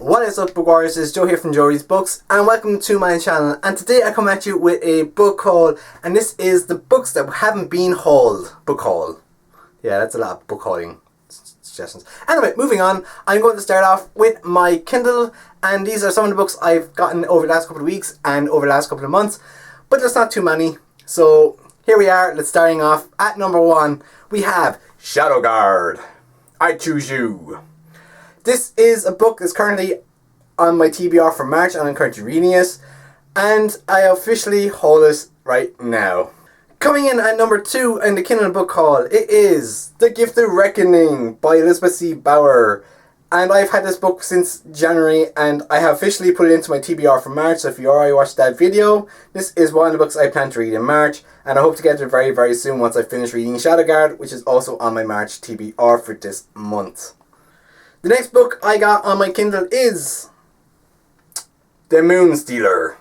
What is up, book warriors? It's Joe here from Joe Reads Books, and welcome to my channel. And today I come at you with a book haul, and this is the books that haven't been hauled book haul. Yeah, that's a lot of book hauling suggestions. Anyway, moving on, I'm going to start off with my Kindle, and these are some of the books I've gotten over the last couple of weeks and over the last couple of months, but there's not too many. So here we are. Let's starting off at number 1. We have Shadow Guard. I Choose You. This is a book that's currently on my TBR for March, and I'm currently reading it, and I officially haul it right now. Coming in at number 2 in the Kindle book haul, it is The Gifted Reckoning by Elizabeth C. Bauer. And I've had this book since January, and I have officially put it into my TBR for March, so if you already watched that video, this is one of the books I plan to read in March, and I hope to get to it very, very soon once I finish reading Shadow Guard, which is also on my March TBR for this month. The next book I got on my Kindle is The Moon Stealer.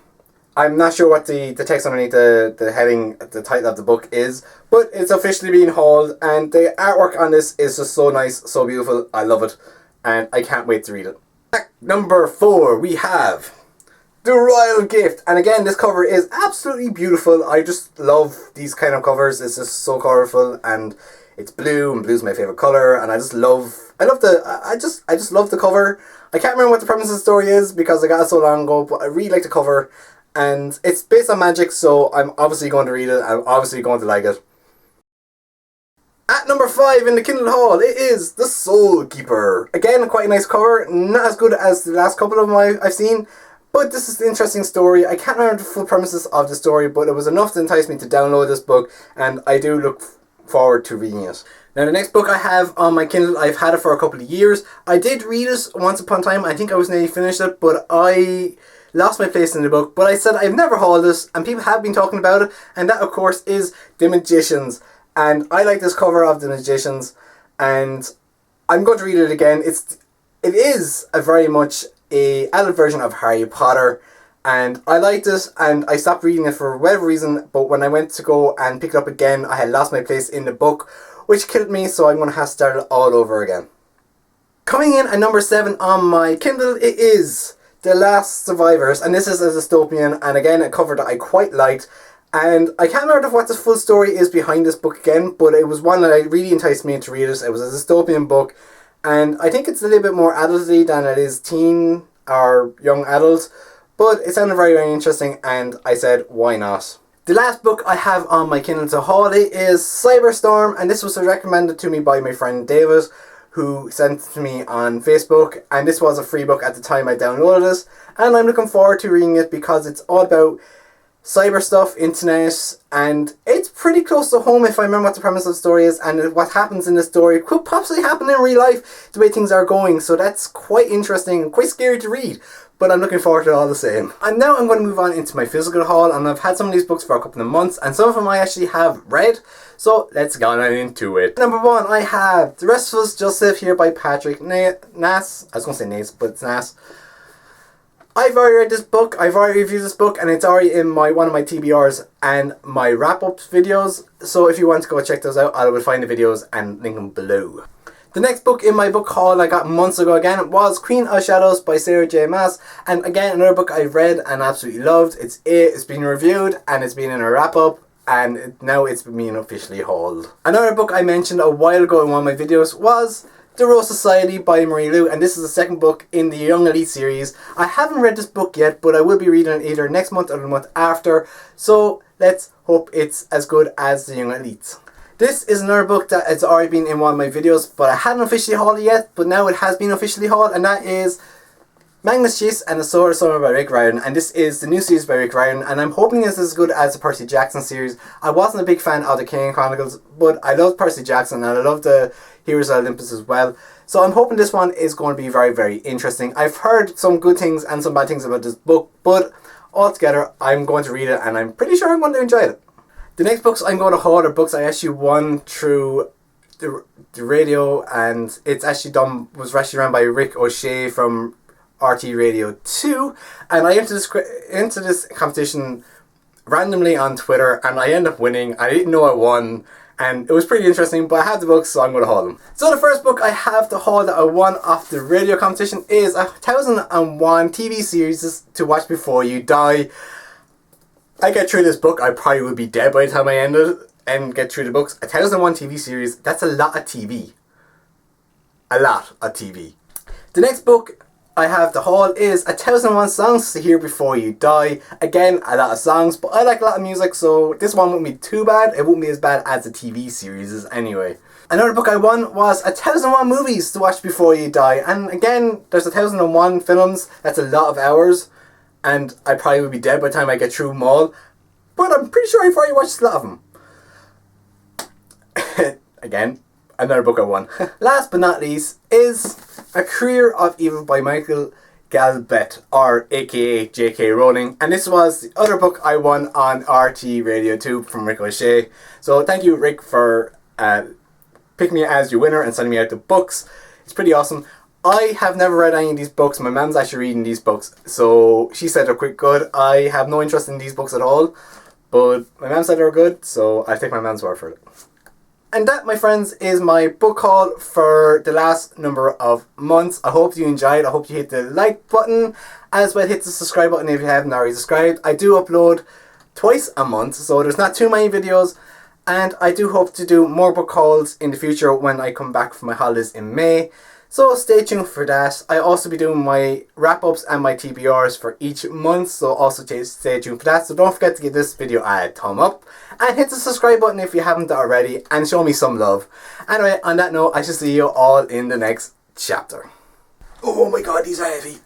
I'm not sure what the text underneath the heading, the title of the book is, but it's officially being hauled, and the artwork on this is just so nice, so beautiful. I love it, and I can't wait to read it. At number 4, we have The Royal Gift, and again, this cover is absolutely beautiful. I just love these kind of covers. It's just so colorful, and it's blue, and blue's my favorite color, and I just love the cover. I can't remember what the premise of the story is because I got it so long ago, but I really like the cover, and it's based on magic, so I'm obviously going to read it. I'm obviously going to like it. At number 5 in the Kindle haul, it is The Soul Keeper. Again, quite a nice cover, not as good as the last couple of them I've seen, but this is an interesting story. I can't remember the full premises of the story, but it was enough to entice me to download this book, and I do look forward to reading it. Now, the next book I have on my Kindle, I've had it for a couple of years. I did read it once upon a time. I think I was nearly finished it, but I lost my place in the book. But I said I've never hauled this, and people have been talking about it, and that, of course, is The Magicians. And I like this cover of The Magicians, and I'm going to read it again. It is a very much a adult version of Harry Potter, and I liked it, and I stopped reading it for whatever reason, but when I went to go and pick it up again, I had lost my place in the book, which killed me, so I'm going to have to start it all over again. Coming in at number 7 on my Kindle, it is The Last Survivors, and this is a dystopian, and again, a cover that I quite liked, and I can't remember what the full story is behind this book again, but it was one that really enticed me to read it. It was a dystopian book, and I think it's a little bit more adulty than it is teen or young adult, but it sounded very, very interesting, and I said, why not? The last book I have on my Kindle to haul is Cyberstorm, and this was recommended to me by my friend David, who sent it to me on Facebook, and this was a free book at the time I downloaded it, and I'm looking forward to reading it because it's all about cyber stuff, internet, and it's pretty close to home if I remember what the premise of the story is, and what happens in the story could possibly happen in real life the way things are going, so that's quite interesting and quite scary to read, but I'm looking forward to it all the same. And now I'm going to move on into my physical haul, and I've had some of these books for a couple of months, and some of them I actually have read, so let's get on into it. Number 1, I have The Rest of Us Just Live Here by Patrick Nass. I was going to say Nace, but it's Nass. I've already read this book, I've already reviewed this book, and it's already in one of my TBRs and my wrap-up videos, so if you want to go check those out, I will find the videos and link them below. The next book in my book haul I got months ago again was Queen of Shadows by Sarah J. Maas, and again, another book I've read and absolutely loved. It's been reviewed, and it's been in a wrap-up, and now it's been officially hauled. Another book I mentioned a while ago in one of my videos was The Rose Society by Marie Lu, and this is the second book in the Young Elite series. I haven't read this book yet, but I will be reading it either next month or the month after, so let's hope it's as good as the Young Elite. This is another book that has already been in one of my videos, but I hadn't officially hauled it yet, but now it has been officially hauled, and that is Magnus Chase and the Sword of Summer by Rick Riordan, and this is the new series by Rick Riordan, and I'm hoping it's as good as the Percy Jackson series. I wasn't a big fan of the King Chronicles, but I loved Percy Jackson, and I loved the Heroes of Olympus as well, so I'm hoping this one is going to be very, very interesting. I've heard some good things and some bad things about this book, but altogether, I'm going to read it, and I'm pretty sure I'm going to enjoy it. The next books I'm going to haul are books I actually won through the radio, and it's actually was actually run by Rick O'Shea from RT Radio 2, and I entered this competition randomly on Twitter, and I ended up winning. I didn't know I won, And it was pretty interesting, but I have the books, so I'm going to haul them. So the first book I have to haul that I won off the radio competition is 1001 TV series to watch before you die. I get through this book, I probably would be dead by the time I ended and get through the books. 1001 TV series, that's a lot of TV. A lot of TV. The next book I have to haul is 1001 songs to hear before you die. Again, a lot of songs, but I like a lot of music, so this one wouldn't be too bad. It wouldn't be as bad as the TV series is anyway. Another book I won was 1001 movies to watch before you die. And again, there's 1001 films. That's a lot of hours. And I probably would be dead by the time I get through them all. But I'm pretty sure I've already watched a lot of them. Again, another book I won. Last but not least is A Career of Evil by Michael Galbet, or aka J.K. Rowling. And this was the other book I won on RT Radio 2 from Rick O'Shea. So thank you, Rick, for picking me as your winner and sending me out the books. It's pretty awesome. I have never read any of these books. My mum's actually reading these books, so she said they're quite good. I have no interest in these books at all, but my mum said they were good, so I'll take my mum's word for it. And that, my friends, is my book haul for the last number of months. I hope you enjoyed. I hope you hit the like button, as well hit the subscribe button if you haven't already subscribed. I do upload twice a month, so there's not too many videos, and I do hope to do more book hauls in the future when I come back from my holidays in May. So stay tuned for that. I'll also be doing my wrap-ups and my TBRs for each month, so also stay tuned for that. So don't forget to give this video a thumb up and hit the subscribe button if you haven't already, and show me some love. Anyway, on that note, I shall see you all in the next chapter. Oh my god, these are heavy.